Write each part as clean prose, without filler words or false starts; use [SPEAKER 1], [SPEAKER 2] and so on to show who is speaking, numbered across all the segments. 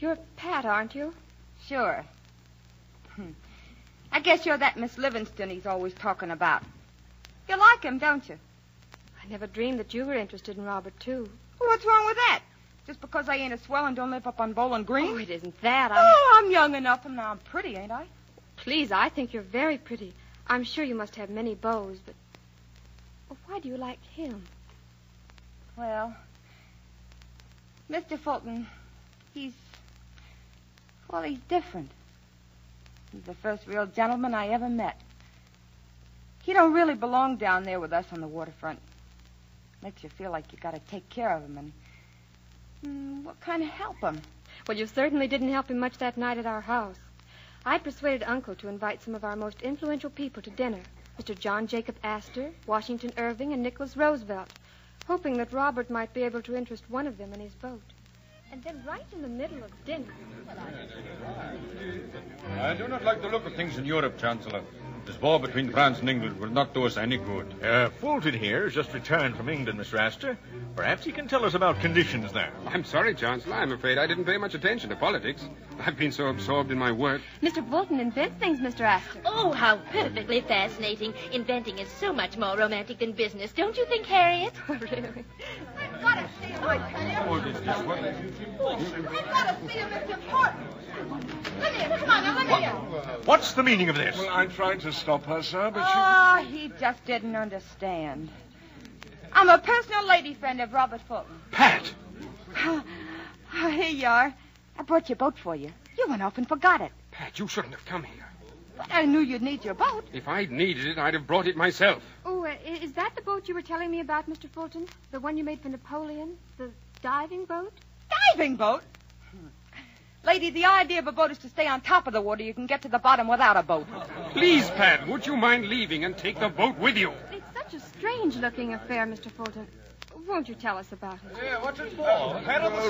[SPEAKER 1] You're Pat, aren't you?
[SPEAKER 2] Sure. I guess you're that Miss Livingston he's always talking about. You like him, don't you?
[SPEAKER 1] I never dreamed that you were interested in Robert, too.
[SPEAKER 2] Well, what's wrong with that? Just because I ain't a swell and don't live up on Bowling Green?
[SPEAKER 1] Oh, it isn't that.
[SPEAKER 2] I'm young enough and now I'm pretty, ain't I?
[SPEAKER 1] Please, I think you're very pretty. I'm sure you must have many beaux, but... Well, why do you like him?
[SPEAKER 2] Well, Mr. Fulton, he's different. He's the first real gentleman I ever met. He don't really belong down there with us on the waterfront. Makes you feel like you got to take care of him and what kind of help him?
[SPEAKER 1] Well, you certainly didn't help him much that night at our house. I persuaded Uncle to invite some of our most influential people to dinner. Mr. John Jacob Astor, Washington Irving, and Nicholas Roosevelt, hoping that Robert might be able to interest one of them in his boat. And then right in the middle of dinner...
[SPEAKER 3] I do not like the look of things in Europe, Chancellor. This war between France and England will not do us any good.
[SPEAKER 4] Fulton here has just returned from England, Mr. Astor. Perhaps he can tell us about conditions there.
[SPEAKER 5] I'm sorry, Chancellor. I'm afraid I didn't pay much attention to politics. I've been so absorbed in my work.
[SPEAKER 2] Mr. Fulton invents things, Mr. Astor.
[SPEAKER 6] Oh, how perfectly fascinating. Inventing is so much more romantic than business, don't you think, Harriet?
[SPEAKER 1] Really?
[SPEAKER 2] I've got to see him, I tell you.
[SPEAKER 3] This way.
[SPEAKER 2] I've got to see him, Mr. Fulton. Come here, come on, now, let me in.
[SPEAKER 4] What's the meaning of this?
[SPEAKER 7] Well, I tried to stop her, sir, but
[SPEAKER 2] he just didn't understand. I'm a personal lady friend of Robert Fulton.
[SPEAKER 4] Pat!
[SPEAKER 2] Here you are. I brought your boat for you. You went off and forgot it.
[SPEAKER 5] Pat, you shouldn't have come here.
[SPEAKER 2] But I knew you'd need your boat.
[SPEAKER 5] If I'd needed it, I'd have brought it myself.
[SPEAKER 1] Oh, is that the boat you were telling me about, Mr. Fulton? The one you made for Napoleon? The diving boat?
[SPEAKER 2] Diving boat? Lady, the idea of a boat is to stay on top of the water. You can get to the bottom without a boat.
[SPEAKER 5] Please, Pat, would you mind leaving and take the boat with you?
[SPEAKER 1] It's such a strange-looking affair, Mr. Fulton. Won't you tell us about it?
[SPEAKER 3] Yeah, what's it for?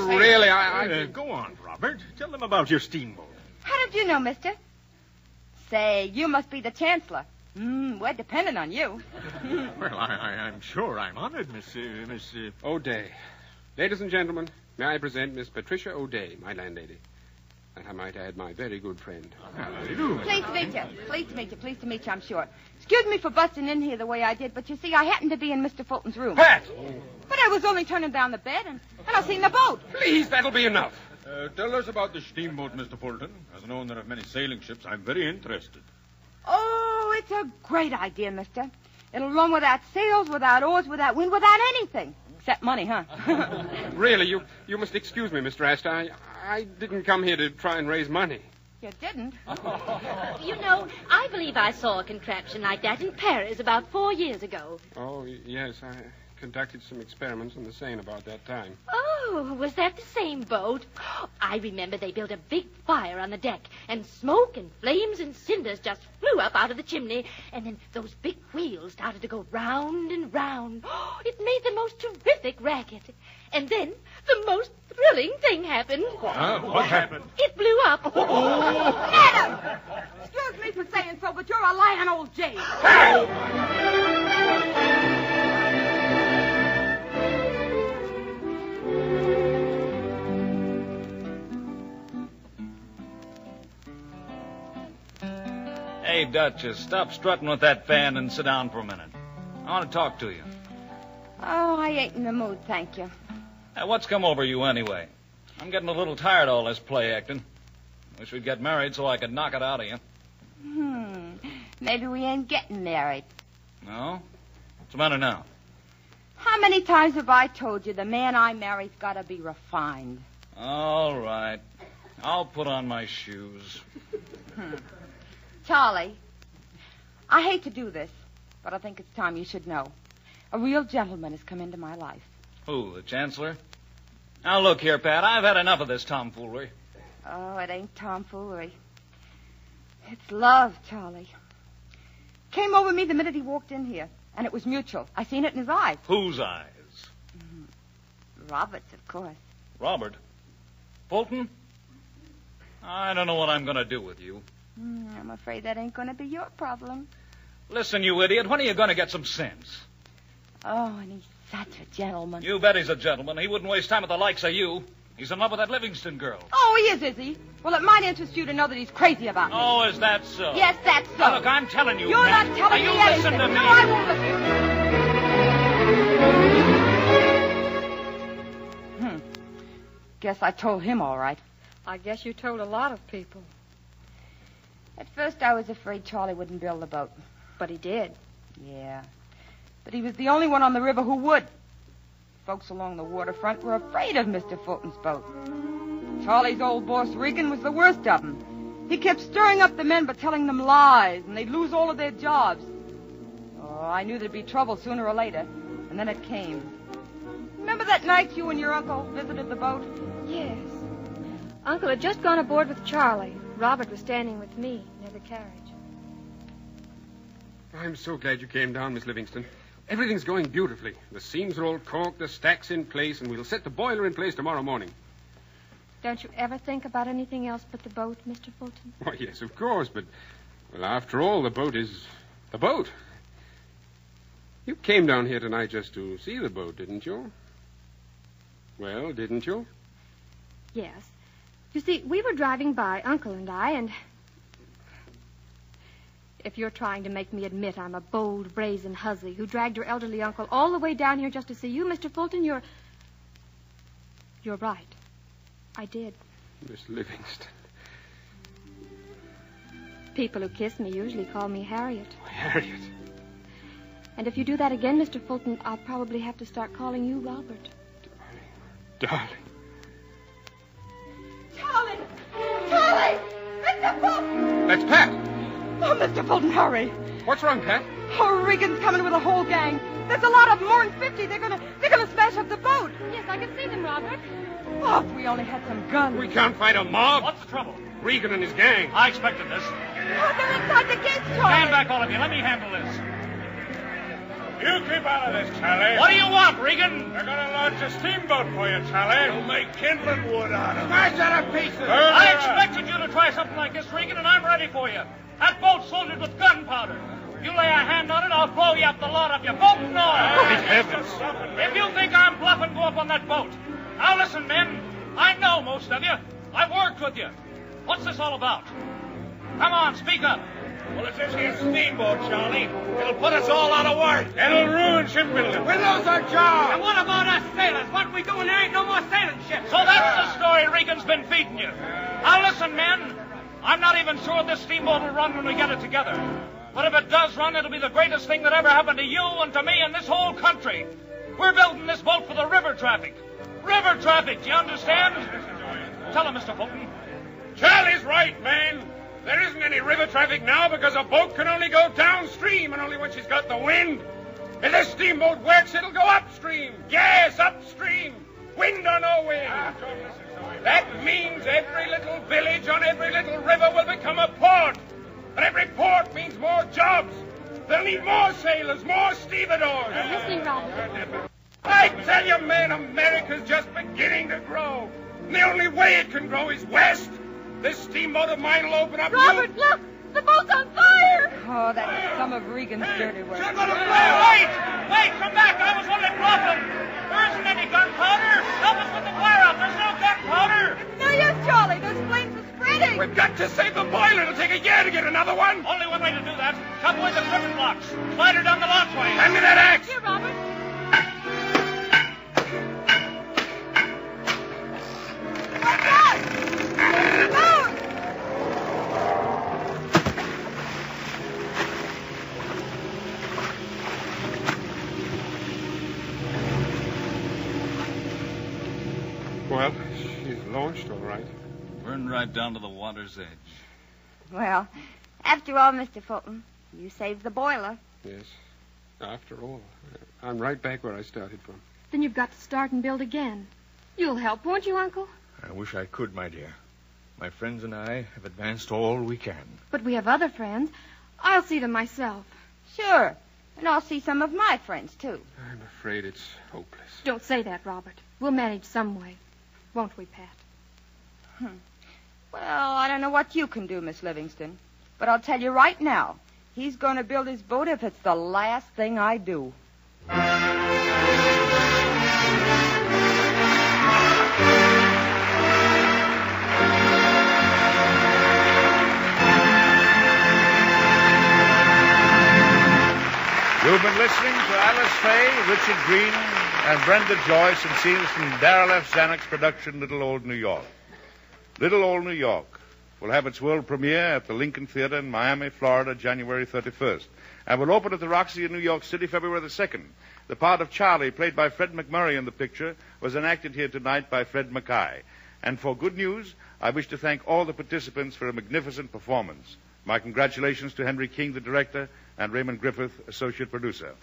[SPEAKER 5] Really, I...
[SPEAKER 4] Go on, Robert. Tell them about your steamboat.
[SPEAKER 2] How did you know, mister? Say, you must be the Chancellor. We're dependent on you.
[SPEAKER 4] Well, I'm sure I'm honored, Miss...
[SPEAKER 5] O'Day. Ladies and gentlemen, may I present Miss Patricia O'Day, my landlady. And I might add, my very good friend.
[SPEAKER 2] Pleased to meet you. Pleased to meet you. Pleased to meet you, I'm sure. Excuse me for busting in here the way I did, but you see, I happened to be in Mr. Fulton's room.
[SPEAKER 5] Pat!
[SPEAKER 2] But I was only turning down the bed, and I seen the boat.
[SPEAKER 5] Please, that'll be enough.
[SPEAKER 3] Tell us about the steamboat, Mr. Fulton. As an owner of many sailing ships, I'm very interested.
[SPEAKER 2] Oh, it's a great idea, mister. It'll run without sails, without oars, without wind, without anything. Except money, huh?
[SPEAKER 5] Really, you must excuse me, Mr. Astor. I didn't come here to try and raise money.
[SPEAKER 2] You didn't?
[SPEAKER 6] You know, I believe I saw a contraption like that in Paris about 4 years ago.
[SPEAKER 5] Oh, yes, I conducted some experiments on the Seine about that time.
[SPEAKER 6] Oh, was that the same boat? I remember they built a big fire on the deck, and smoke and flames and cinders just flew up out of the chimney, and then those big wheels started to go round and round. It made the most terrific racket. And then the most thrilling thing happened.
[SPEAKER 4] What happened?
[SPEAKER 6] It blew up.
[SPEAKER 2] Adam! Excuse me for saying so, but you're a lying old jade.
[SPEAKER 8] Hey, Duchess, stop strutting with that fan and sit down for a minute. I want to talk to you.
[SPEAKER 2] Oh, I ain't in the mood, thank you.
[SPEAKER 8] Hey, what's come over you anyway? I'm getting a little tired of all this play acting. Wish we'd get married so I could knock it out of you.
[SPEAKER 2] Maybe we ain't getting married.
[SPEAKER 8] No? What's the matter now?
[SPEAKER 2] How many times have I told you the man I married's got to be refined?
[SPEAKER 8] All right. I'll put on my shoes.
[SPEAKER 2] Charlie, I hate to do this, but I think it's time you should know. A real gentleman has come into my life.
[SPEAKER 8] Who, the Chancellor? Now, look here, Pat. I've had enough of this tomfoolery.
[SPEAKER 2] Oh, it ain't tomfoolery. It's love, Charlie. Came over me the minute he walked in here, and it was mutual. I seen it in his eyes.
[SPEAKER 8] Whose eyes?
[SPEAKER 2] Robert's, of course.
[SPEAKER 8] Robert? Fulton? I don't know what I'm going to do with you.
[SPEAKER 2] I'm afraid that ain't going to be your problem.
[SPEAKER 8] Listen, you idiot, when are you going to get some sense?
[SPEAKER 2] Oh, and he's such a gentleman.
[SPEAKER 8] You bet he's a gentleman. He wouldn't waste time with the likes of you. He's in love with that Livingston girl.
[SPEAKER 2] Oh, he is he? Well, it might interest you to know that he's crazy about me.
[SPEAKER 8] Oh, is that so?
[SPEAKER 2] Yes, that's so.
[SPEAKER 8] Now, look, I'm telling you.
[SPEAKER 2] You're
[SPEAKER 8] man.
[SPEAKER 2] not telling
[SPEAKER 8] now,
[SPEAKER 2] me
[SPEAKER 8] you
[SPEAKER 2] anything.
[SPEAKER 8] listen to me.
[SPEAKER 2] No, I won't listen. Guess I told him all right.
[SPEAKER 1] I guess you told a lot of people.
[SPEAKER 2] At first, I was afraid Charlie wouldn't build the boat.
[SPEAKER 1] But he did.
[SPEAKER 2] Yeah. But he was the only one on the river who would. Folks along the waterfront were afraid of Mr. Fulton's boat. Charlie's old boss, Regan, was the worst of them. He kept stirring up the men by telling them lies, and they'd lose all of their jobs. Oh, I knew there'd be trouble sooner or later, and then it came. Remember that night you and your uncle visited the boat?
[SPEAKER 1] Yes. Uncle had just gone aboard with Charlie. Robert was standing with me near the carriage.
[SPEAKER 5] I'm so glad you came down, Miss Livingston. Everything's going beautifully. The seams are all caulked, the stack's in place, and we'll set the boiler in place tomorrow morning.
[SPEAKER 1] Don't you ever think about anything else but the boat, Mr. Fulton?
[SPEAKER 5] Why, yes, of course, but, well, after all, the boat is the boat. You came down here tonight just to see the boat, didn't you? Well, didn't you?
[SPEAKER 1] Yes. You see, we were driving by, Uncle and I, and... If you're trying to make me admit I'm a bold, brazen hussy who dragged your elderly uncle all the way down here just to see you, Mr. Fulton, you're right. I did.
[SPEAKER 5] Miss Livingston.
[SPEAKER 1] People who kiss me usually call me Harriet.
[SPEAKER 5] Oh, Harriet.
[SPEAKER 1] And if you do that again, Mr. Fulton, I'll probably have to start calling you Robert.
[SPEAKER 5] Darling.
[SPEAKER 2] Charlie! Charlie! Mr. Fulton!
[SPEAKER 5] That's Pat.
[SPEAKER 2] Oh, Mr. Fulton, hurry.
[SPEAKER 5] What's wrong, Pat?
[SPEAKER 2] Oh, Regan's coming with a whole gang. There's a lot of them, more than 50. They're gonna smash up the boat.
[SPEAKER 1] Yes, I can see them, Robert.
[SPEAKER 2] Oh, if we only had some guns.
[SPEAKER 5] We can't fight a mob.
[SPEAKER 8] What's the trouble?
[SPEAKER 5] Regan and his gang.
[SPEAKER 8] I expected this.
[SPEAKER 2] Oh, they're inside the gates, Charlie.
[SPEAKER 8] Stand back, all of you. Let me handle this.
[SPEAKER 7] You keep out of this, Charlie.
[SPEAKER 8] What do you want, Regan?
[SPEAKER 7] They're going to launch a steamboat for you, Charlie. You'll make kindling wood out of it.
[SPEAKER 5] Smash that to pieces.
[SPEAKER 8] I expected you to try something like this, Regan, and I'm ready for you. That boat's loaded with gunpowder. You lay a hand on it, I'll blow you up the lot of you, both and all.
[SPEAKER 7] Good heavens.
[SPEAKER 8] If you think I'm bluffing, go up on that boat. Now listen, men. I know most of you. I've worked with you. What's this all about? Come on, speak up.
[SPEAKER 7] Well, it's this here steamboat, Charlie. It'll put us all out of work. It'll ruin shipbuilding.
[SPEAKER 5] We'll lose our job.
[SPEAKER 9] And what about us sailors? What are we doing? There ain't no more sailing ships.
[SPEAKER 8] So that's the story Regan's been feeding you. Now listen, men. I'm not even sure this steamboat will run when we get it together. But if it does run, it'll be the greatest thing that ever happened to you and to me and this whole country. We're building this boat for the river traffic. River traffic, do you understand? Tell him, Mr. Fulton.
[SPEAKER 7] Charlie's right, man. There isn't any river traffic now because a boat can only go downstream and only when she's got the wind. If this steamboat works, it'll go upstream. Yes, upstream. Wind or no wind. That means every little village on every little river will become a port. And every port means more jobs. They'll need more sailors, more stevedores.
[SPEAKER 1] I'm listening, Robert.
[SPEAKER 7] I tell you, man, America's just beginning to grow. And the only way it can grow is west. This steamboat of mine will open up...
[SPEAKER 1] Robert, look! The boat's on fire!
[SPEAKER 2] Oh, that's some of Regan's dirty work.
[SPEAKER 7] You're gonna
[SPEAKER 8] Wait! Wait, come back! I was only bluffing! There isn't any gunpowder! Help us put the fire out! There's no gunpowder!
[SPEAKER 2] No use, Charlie. Those flames are spreading.
[SPEAKER 7] We've got to save the boiler. It'll take a year to get another one.
[SPEAKER 8] Only one way to do that. Chop away the tripping blocks. Slide her down the launchway.
[SPEAKER 7] Hand me that axe.
[SPEAKER 1] Here, Robert.
[SPEAKER 2] Watch out! Move!
[SPEAKER 5] Well, she's launched all right.
[SPEAKER 8] Burned right down to the water's edge.
[SPEAKER 2] Well, after all, Mr. Fulton, you saved the boiler.
[SPEAKER 5] Yes. After all, I'm right back where I started from.
[SPEAKER 1] Then you've got to start and build again. You'll help, won't you, Uncle?
[SPEAKER 4] I wish I could, my dear. My friends and I have advanced all we can.
[SPEAKER 1] But we have other friends. I'll see them myself.
[SPEAKER 2] Sure. And I'll see some of my friends, too.
[SPEAKER 5] I'm afraid it's hopeless.
[SPEAKER 1] Don't say that, Robert. We'll manage some way. Won't we, Pat?
[SPEAKER 2] Well, I don't know what you can do, Miss Livingston. But I'll tell you right now, he's going to build his boat if it's the last thing I do.
[SPEAKER 10] been listening to Alice Faye, Richard Green, and Brenda Joyce in scenes from Darrell F. Zanuck's production, Little Old New York. Little Old New York will have its world premiere at the Lincoln Theater in Miami, Florida, January 31st, and will open at the Roxy in New York City, February the 2nd. The part of Charlie, played by Fred McMurray in the picture, was enacted here tonight by Fred Mackay. And for good news, I wish to thank all the participants for a magnificent performance. My congratulations to Henry King, the director, and Raymond Griffith, associate producer.